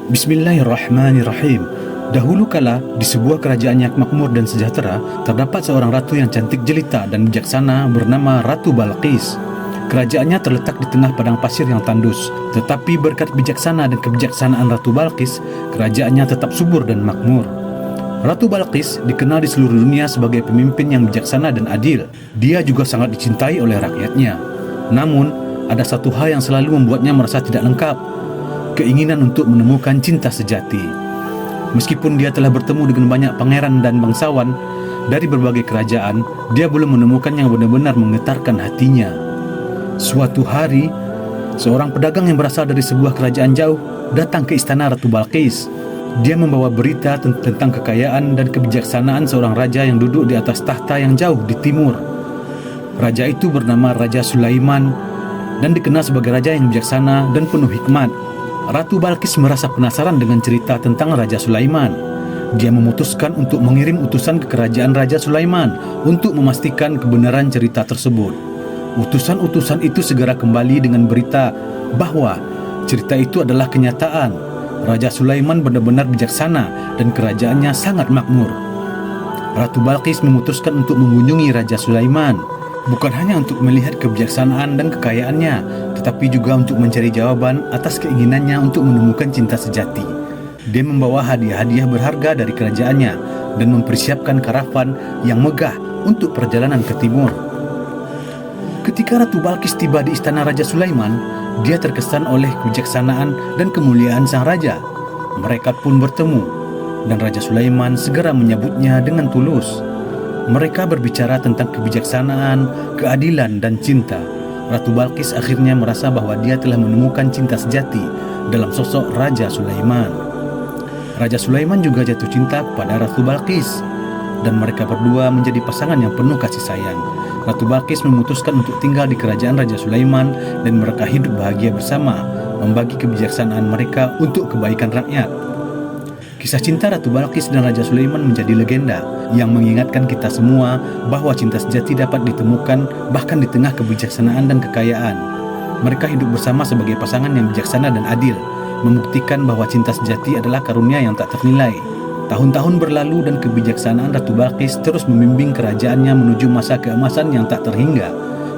Bismillahirrahmanirrahim. Dahulu kala, di sebuah kerajaan yang makmur dan sejahtera, terdapat seorang ratu yang cantik jelita dan bijaksana bernama Ratu Balqis. Kerajaannya terletak di tengah padang pasir yang tandus, tetapi berkat bijaksana dan kebijaksanaan Ratu Balqis, kerajaannya tetap subur dan makmur. Ratu Balqis dikenal di seluruh dunia sebagai pemimpin yang bijaksana dan adil. Dia juga sangat dicintai oleh rakyatnya. Namun, ada satu hal yang selalu membuatnya merasa tidak lengkap, keinginan untuk menemukan cinta sejati. Meskipun dia telah bertemu dengan banyak pangeran dan bangsawan dari berbagai kerajaan, dia belum menemukan yang benar-benar menggetarkan hatinya. Suatu hari, seorang pedagang yang berasal dari sebuah kerajaan jauh datang ke istana Ratu Balqis. Dia membawa berita tentang kekayaan dan kebijaksanaan seorang raja yang duduk di atas tahta yang jauh di timur. Raja itu bernama Raja Sulaiman dan dikenal sebagai raja yang bijaksana dan penuh hikmat. Ratu Balqis merasa penasaran dengan cerita tentang Raja Sulaiman. Dia memutuskan untuk mengirim utusan ke kerajaan Raja Sulaiman untuk memastikan kebenaran cerita tersebut. Utusan-utusan itu segera kembali dengan berita bahwa cerita itu adalah kenyataan. Raja Sulaiman benar-benar bijaksana dan kerajaannya sangat makmur. Ratu Balqis memutuskan untuk mengunjungi Raja Sulaiman, bukan hanya untuk melihat kebijaksanaan dan kekayaannya, tetapi juga untuk mencari jawaban atas keinginannya untuk menemukan cinta sejati. Dia membawa hadiah-hadiah berharga dari kerajaannya dan mempersiapkan karavan yang megah untuk perjalanan ke timur. Ketika Ratu Balqis tiba di istana Raja Sulaiman, dia terkesan oleh kebijaksanaan dan kemuliaan sang raja. Mereka pun bertemu, dan Raja Sulaiman segera menyambutnya dengan tulus. Mereka berbicara tentang kebijaksanaan, keadilan, dan cinta. Ratu Balqis akhirnya merasa bahwa dia telah menemukan cinta sejati dalam sosok Raja Sulaiman. Raja Sulaiman juga jatuh cinta kepada Ratu Balqis, dan mereka berdua menjadi pasangan yang penuh kasih sayang. Ratu Balqis memutuskan untuk tinggal di kerajaan Raja Sulaiman dan mereka hidup bahagia bersama, membagi kebijaksanaan mereka untuk kebaikan rakyat. Kisah cinta Ratu Balqis dan Raja Sulaiman menjadi legenda yang mengingatkan kita semua bahwa cinta sejati dapat ditemukan bahkan di tengah kebijaksanaan dan kekayaan. Mereka hidup bersama sebagai pasangan yang bijaksana dan adil, membuktikan bahwa cinta sejati adalah karunia yang tak ternilai. Tahun-tahun berlalu dan kebijaksanaan Ratu Balqis terus membimbing kerajaannya menuju masa keemasan yang tak terhingga.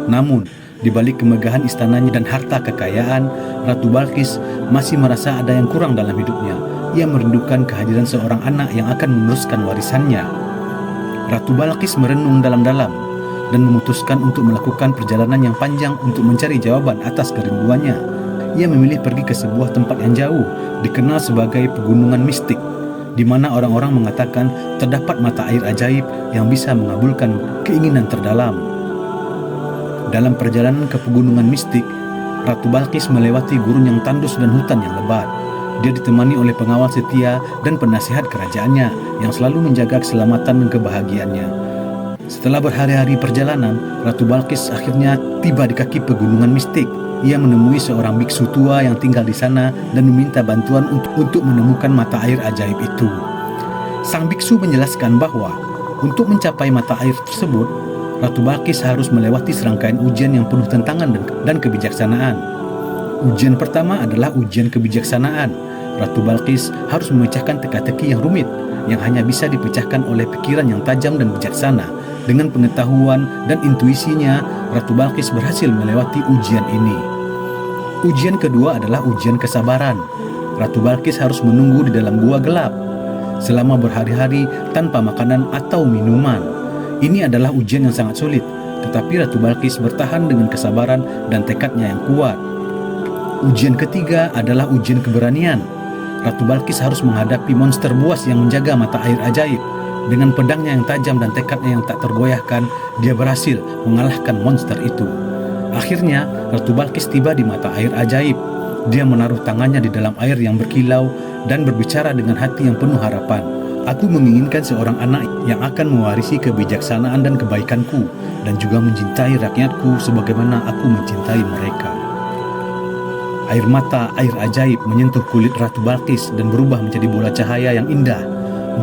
Namun, di balik kemegahan istananya dan harta kekayaan, Ratu Balqis masih merasa ada yang kurang dalam hidupnya. Ia merindukan kehadiran seorang anak yang akan meneruskan warisannya. Ratu Balqis merenung dalam-dalam dan memutuskan untuk melakukan perjalanan yang panjang untuk mencari jawaban atas kerinduannya. Ia memilih pergi ke sebuah tempat yang jauh, dikenal sebagai pegunungan mistik, di mana orang-orang mengatakan terdapat mata air ajaib yang bisa mengabulkan keinginan terdalam. Dalam perjalanan ke pegunungan mistik, Ratu Balqis melewati gurun yang tandus dan hutan yang lebat. Dia ditemani oleh pengawal setia dan penasihat kerajaannya yang selalu menjaga keselamatan dan kebahagiaannya. Setelah berhari-hari perjalanan, Ratu Balqis akhirnya tiba di kaki pegunungan mistik. Ia menemui seorang biksu tua yang tinggal di sana dan meminta bantuan untuk menemukan mata air ajaib itu. Sang biksu menjelaskan bahwa untuk mencapai mata air tersebut, Ratu Balqis harus melewati serangkaian ujian yang penuh tantangan dan kebijaksanaan. Ujian pertama adalah ujian kebijaksanaan. Ratu Balqis harus memecahkan teka-teki yang rumit, yang hanya bisa dipecahkan oleh pikiran yang tajam dan bijaksana. Dengan pengetahuan dan intuisinya, Ratu Balqis berhasil melewati ujian ini. Ujian kedua adalah ujian kesabaran. Ratu Balqis harus menunggu di dalam gua gelap selama berhari-hari tanpa makanan atau minuman. Ini adalah ujian yang sangat sulit, tetapi Ratu Balqis bertahan dengan kesabaran dan tekadnya yang kuat. Ujian ketiga adalah ujian keberanian. Ratu Balqis harus menghadapi monster buas yang menjaga mata air ajaib. Dengan pedangnya yang tajam dan tekadnya yang tak tergoyahkan, dia berhasil mengalahkan monster itu. Akhirnya, Ratu Balqis tiba di mata air ajaib. Dia menaruh tangannya di dalam air yang berkilau dan berbicara dengan hati yang penuh harapan. Aku menginginkan seorang anak yang akan mewarisi kebijaksanaan dan kebaikanku, dan juga mencintai rakyatku sebagaimana aku mencintai mereka. Air mata air ajaib menyentuh kulit Ratu Balqis dan berubah menjadi bola cahaya yang indah.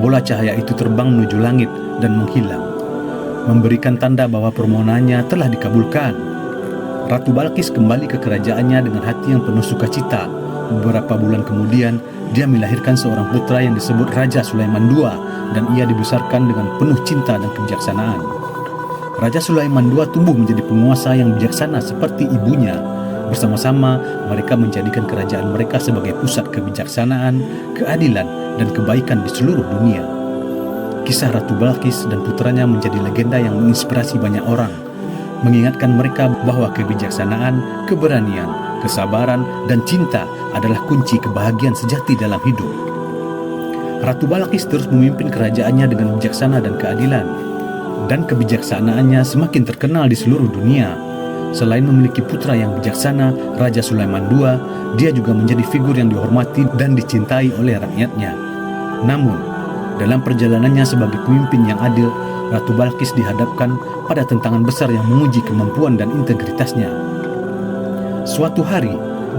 Bola cahaya itu terbang menuju langit dan menghilang, memberikan tanda bahwa permohonannya telah dikabulkan. Ratu Balqis kembali ke kerajaannya dengan hati yang penuh sukacita. Beberapa bulan kemudian, dia melahirkan seorang putra yang disebut Raja Sulaiman II, dan ia dibesarkan dengan penuh cinta dan kebijaksanaan. Raja Sulaiman II tumbuh menjadi penguasa yang bijaksana seperti ibunya. Bersama-sama, mereka menjadikan kerajaan mereka sebagai pusat kebijaksanaan, keadilan, dan kebaikan di seluruh dunia. Kisah Ratu Balqis dan putranya menjadi legenda yang menginspirasi banyak orang, mengingatkan mereka bahwa kebijaksanaan, keberanian, kesabaran, dan cinta adalah kunci kebahagiaan sejati dalam hidup. Ratu Balqis terus memimpin kerajaannya dengan bijaksana dan keadilan, dan kebijaksanaannya semakin terkenal di seluruh dunia. Selain memiliki putra yang bijaksana, Raja Sulaiman II, dia juga menjadi figur yang dihormati dan dicintai oleh rakyatnya. Namun, dalam perjalanannya sebagai pemimpin yang adil, Ratu Balqis dihadapkan pada tantangan besar yang menguji kemampuan dan integritasnya. Suatu hari,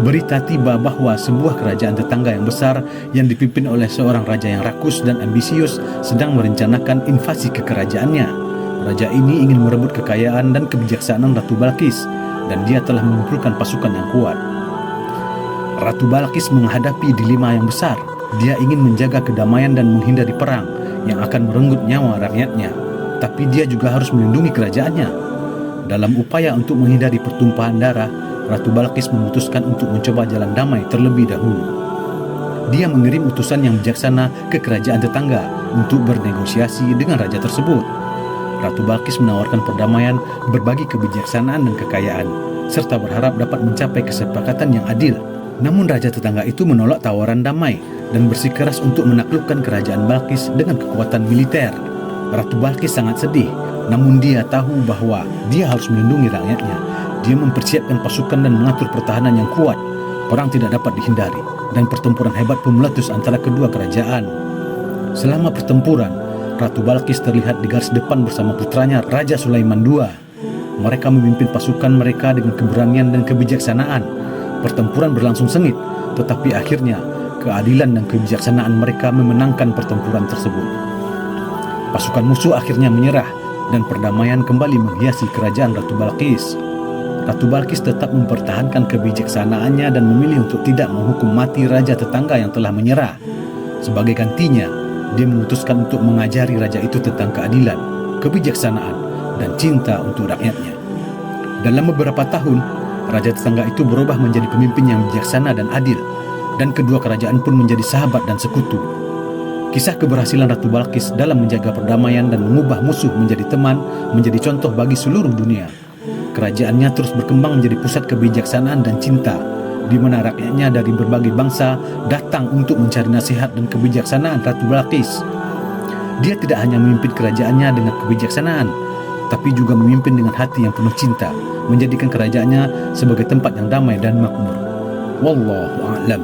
berita tiba bahwa sebuah kerajaan tetangga yang besar yang dipimpin oleh seorang raja yang rakus dan ambisius sedang merencanakan invasi ke kerajaannya. Raja ini ingin merebut kekayaan dan kebijaksanaan Ratu Balqis, dan dia telah mengumpulkan pasukan yang kuat. Ratu Balqis menghadapi dilema yang besar. Dia ingin menjaga kedamaian dan menghindari perang yang akan merenggut nyawa rakyatnya, tapi dia juga harus melindungi kerajaannya. Dalam upaya untuk menghindari pertumpahan darah, Ratu Balqis memutuskan untuk mencoba jalan damai terlebih dahulu. Dia mengirim utusan yang bijaksana ke kerajaan tetangga untuk bernegosiasi dengan raja tersebut. Ratu Balqis menawarkan perdamaian, berbagi kebijaksanaan dan kekayaan, serta berharap dapat mencapai kesepakatan yang adil. Namun raja tetangga itu menolak tawaran damai dan bersikeras untuk menaklukkan kerajaan Balqis dengan kekuatan militer. Ratu Balqis sangat sedih, namun dia tahu bahwa dia harus melindungi rakyatnya. Dia mempersiapkan pasukan dan mengatur pertahanan yang kuat. Perang tidak dapat dihindari, dan pertempuran hebat pun meletus antara kedua kerajaan. Selama pertempuran, Ratu Balqis terlihat di garis depan bersama putranya Raja Sulaiman II. Mereka memimpin pasukan mereka dengan keberanian dan kebijaksanaan. Pertempuran berlangsung sengit, tetapi akhirnya keadilan dan kebijaksanaan mereka memenangkan pertempuran tersebut. Pasukan musuh akhirnya menyerah, dan perdamaian kembali menghiasi kerajaan Ratu Balqis. Ratu Balqis tetap mempertahankan kebijaksanaannya dan memilih untuk tidak menghukum mati raja tetangga yang telah menyerah. Sebagai gantinya, dia memutuskan untuk mengajari raja itu tentang keadilan, kebijaksanaan, dan cinta untuk rakyatnya. Dalam beberapa tahun, raja tetangga itu berubah menjadi pemimpin yang bijaksana dan adil, dan kedua kerajaan pun menjadi sahabat dan sekutu. Kisah keberhasilan Ratu Balqis dalam menjaga perdamaian dan mengubah musuh menjadi teman menjadi contoh bagi seluruh dunia. Kerajaannya terus berkembang menjadi pusat kebijaksanaan dan cinta, di mana rakyatnya dari berbagai bangsa datang untuk mencari nasihat dan kebijaksanaan Ratu Balqis. Dia tidak hanya memimpin kerajaannya dengan kebijaksanaan, tapi juga memimpin dengan hati yang penuh cinta, menjadikan kerajaannya sebagai tempat yang damai dan makmur. Wallahu a'lam.